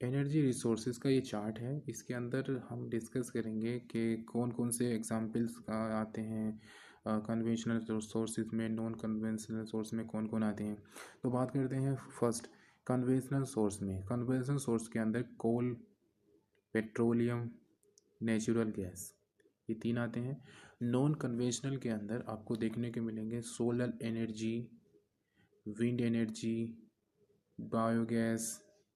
Energy resources का ये chart है। इसके अंदर हम डिस्कस करेंगे कि कौन कौन से एग्जांपल्स आते हैं कन्वेंशनल सोर्सेज में, नॉन कन्वेंशनल सोर्स में कौन कौन आते हैं। तो बात करते हैं फर्स्ट कन्वेंशनल सोर्स में। कन्वेंशनल सोर्स के अंदर कोल, पेट्रोलियम, नेचुरल गैस, ये तीन आते हैं। नॉन कन्वेंशनल के अंदर आपको देखने को मिलेंगे solar energy, wind energy, biogas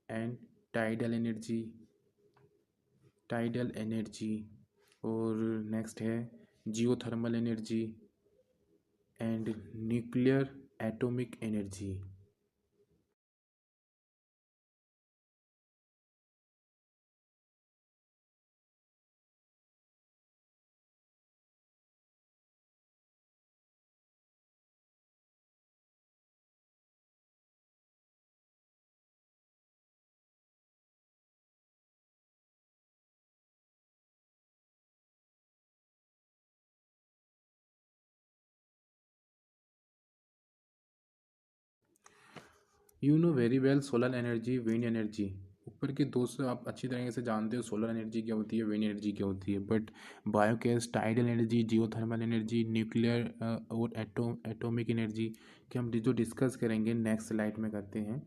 and tidal energy और नेक्स्ट है geothermal energy and nuclear atomic energy. You know very well solar energy, wind energy. ऊपर के दोस्तों आप अच्छी तरीके से जानते हो सोलर एनर्जी क्या होती है, विंड एनर्जी क्या होती है। But biogas, tidal energy, geothermal energy, nuclear और एटॉमिक एनर्जी के हम जो डिस्कस करेंगे नेक्स्ट स्लाइड में करते हैं।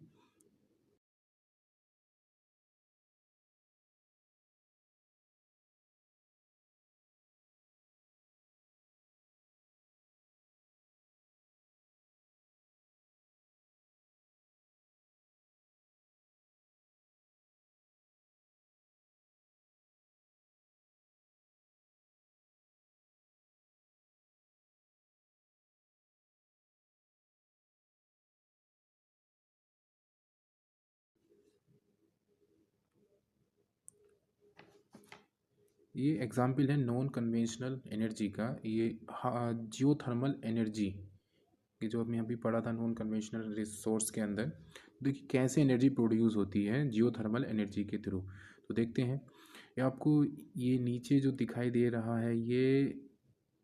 ये एग्जाम्पल है नॉन कन्वेंशनल एनर्जी का। ये जियोथर्मल एनर्जी कि जो हमने अभी पढ़ा था नॉन कन्वेंशनल रिसोर्स के अंदर। देखिए कैसे एनर्जी प्रोड्यूस होती है जियोथर्मल एनर्जी के थ्रू। तो देखते हैं ये आपको, ये नीचे जो दिखाई दे रहा है ये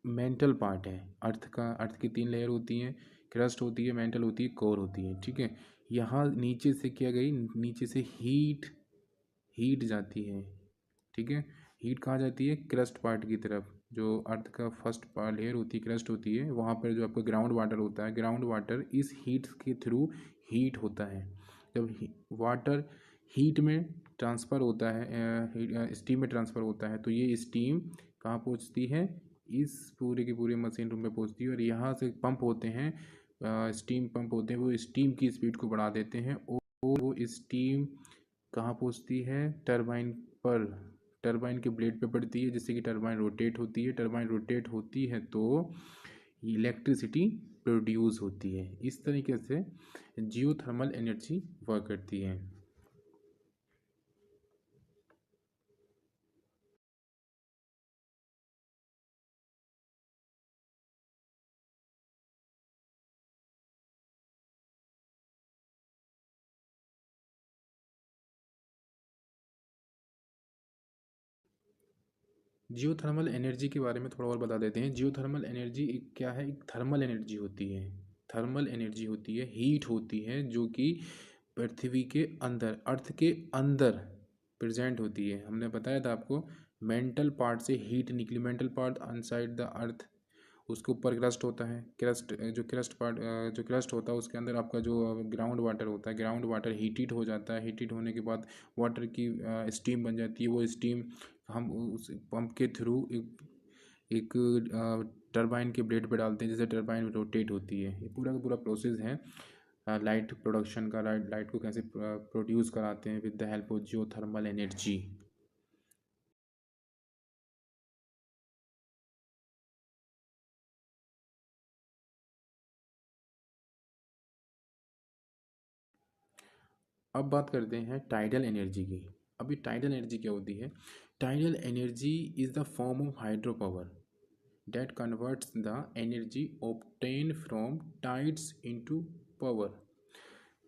मेंटल पार्ट है अर्थ का। अर्थ की तीन लेयर होती हैं, क्रस्ट होती है, मेंटल होती है, कोर होती है। ठीक है, यहाँ नीचे से क्या गई, नीचे से हीट हीट जाती है। ठीक है, हीट कहाँ जाती है, क्रस्ट पार्ट की तरफ। जो अर्थ का फर्स्ट पार्ट लेयर होती है, क्रस्ट होती है, वहाँ पर जो आपका ग्राउंड वाटर होता है, ग्राउंड वाटर इस हीट के थ्रू हीट होता है। जब वाटर हीट में ट्रांसफ़र होता है, स्टीम में ट्रांसफ़र होता है, तो ये स्टीम कहाँ पहुँचती है, इस पूरे के पूरे मशीन रूम में पहुँचती है। और यहाँ से पंप होते हैं, स्टीम पंप होते हैं, वो स्टीम की स्पीड को बढ़ा देते हैं और वो स्टीम कहाँ पहुँचती है, टरबाइन पर, टरबाइन के ब्लेड पे पड़ती है, जिससे कि टरबाइन रोटेट होती है। टरबाइन रोटेट होती है तो इलेक्ट्रिसिटी प्रोड्यूस होती है। इस तरीके से जियोथर्मल एनर्जी वर्क करती है। जियोथर्मल एनर्जी के बारे में थोड़ा और बता देते हैं। जियोथर्मल एनर्जी एक क्या है, एक थर्मल एनर्जी होती है। थर्मल एनर्जी होती है, हीट होती है, जो कि पृथ्वी के अंदर, अर्थ के अंदर प्रेजेंट होती है। हमने बताया था आपको मेंटल पार्ट से हीट निकली, mental part onside the earth, उसके ऊपर क्रस्ट होता है। जो क्रस्ट होता है उसके अंदर आपका जो ग्राउंड वाटर होता है, ग्राउंड वाटर हीटेड हो जाता है। हीटेड होने के बाद वाटर की स्टीम बन जाती है। वो स्टीम हम उस पंप के थ्रू एक टरबाइन के ब्लेड पे डालते हैं, जिससे टरबाइन रोटेट होती है। ये पूरा का पूरा प्रोसेस है लाइट प्रोडक्शन का। लाइट को कैसे प्रोड्यूस कराते हैं with the help of geothermal energy. अब बात करते हैं टाइडल एनर्जी की। अभी टाइडल एनर्जी क्या होती है, tidal energy is the form of hydro power that converts the energy obtained from tides into power।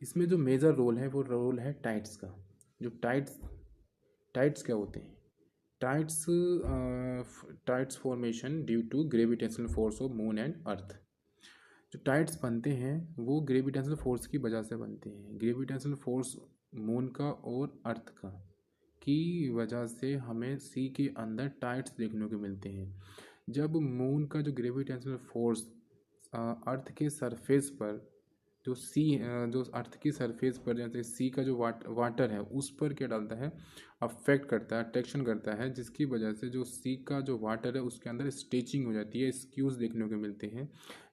इसमें जो मेजर रोल है वो रोल है टाइड्स का। जो टाइड्स टाइड्स क्या होते हैं, tides tides formation due to gravitational force of moon and earth. जो टाइड्स बनते हैं वो ग्रेविटेशनल फोर्स की वजह से बनते हैं। ग्रेविटेशनल फोर्स मून का और अर्थ का की वजह से हमें सी के अंदर टाइड्स देखने को मिलते हैं। जब मून का जो ग्रेविटेशनल फोर्स अर्थ के सरफेस पर जो अर्थ की सरफेस पर जैसे सी का जो वाटर है उस पर क्या डालता है, अफेक्ट करता है, अट्रैक्शन करता है, जिसकी वजह से जो सी का जो वाटर है उसके अंदर स्टेचिंग हो जाती है, स्क्यूज देखने को मिलते हैं।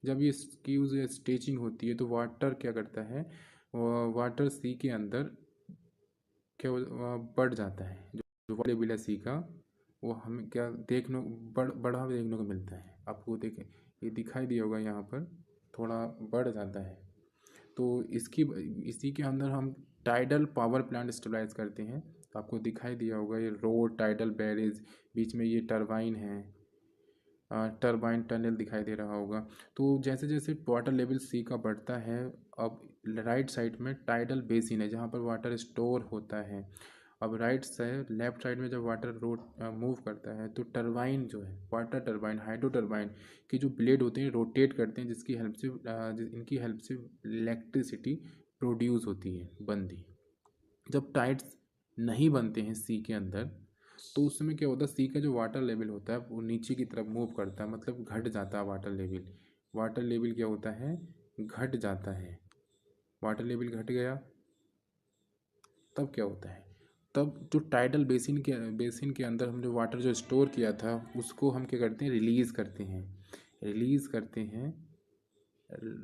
जब ये स्क्यूज या स्टेचिंग होती है तो वाटर क्या करता है, वाटर सी के अंदर क्या बढ़ जाता है। जो वाटर लेवल है सी का वो हमें क्या देखने बढ़ा हुआ देखने को मिलता है। आपको देखें ये दिखाई दिया होगा, यहाँ पर थोड़ा बढ़ जाता है। तो इसी के अंदर हम टाइडल पावर प्लांट स्टेबलाइज करते हैं। तो आपको दिखाई दिया होगा ये रोड, टाइडल बैरेज, बीच में ये टरबाइन है, टरबाइन टनल दिखाई दे रहा होगा। तो जैसे जैसे वाटर लेवल सी का बढ़ता है, अब राइट साइड में टाइडल बेसिन है जहाँ पर वाटर स्टोर होता है। अब राइट से लेफ्ट साइड में जब वाटर रोड मूव करता है तो टरबाइन जो है, वाटर टरबाइन, हाइड्रो टरबाइन के जो ब्लेड होते हैं रोटेट करते हैं, जिसकी हेल्प से इनकी हेल्प से इलेक्ट्रिसिटी प्रोड्यूस होती है, बनती है। जब टाइड्स नहीं बनते हैं सी के अंदर तो उस समय क्या होता है, सी का जो वाटर लेवल होता है वो नीचे की तरफ मूव करता है, मतलब घट जाता है वाटर लेवल। वाटर लेवल क्या होता है, घट जाता है। वाटर लेवल घट गया तब क्या होता है, तब जो टाइडल बेसिन के अंदर हम जो वाटर जो स्टोर किया था उसको हम क्या करते हैं, रिलीज़ करते हैं। रिलीज़ करते हैं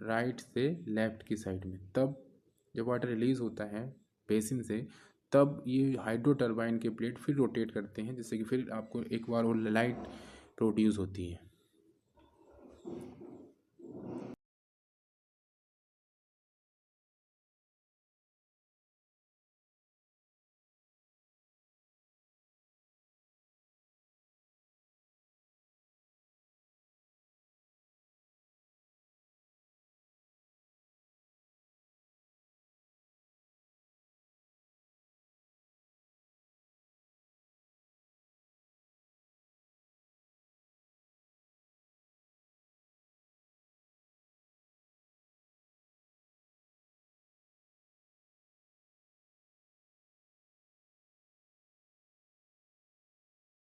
राइट से लेफ्ट की साइड में। तब जब वाटर रिलीज़ होता है बेसिन से, तब ये हाइड्रो टरबाइन के प्लेट फिर रोटेट करते हैं, जिससे कि फिर आपको एक बार और लाइट प्रोड्यूस होती है।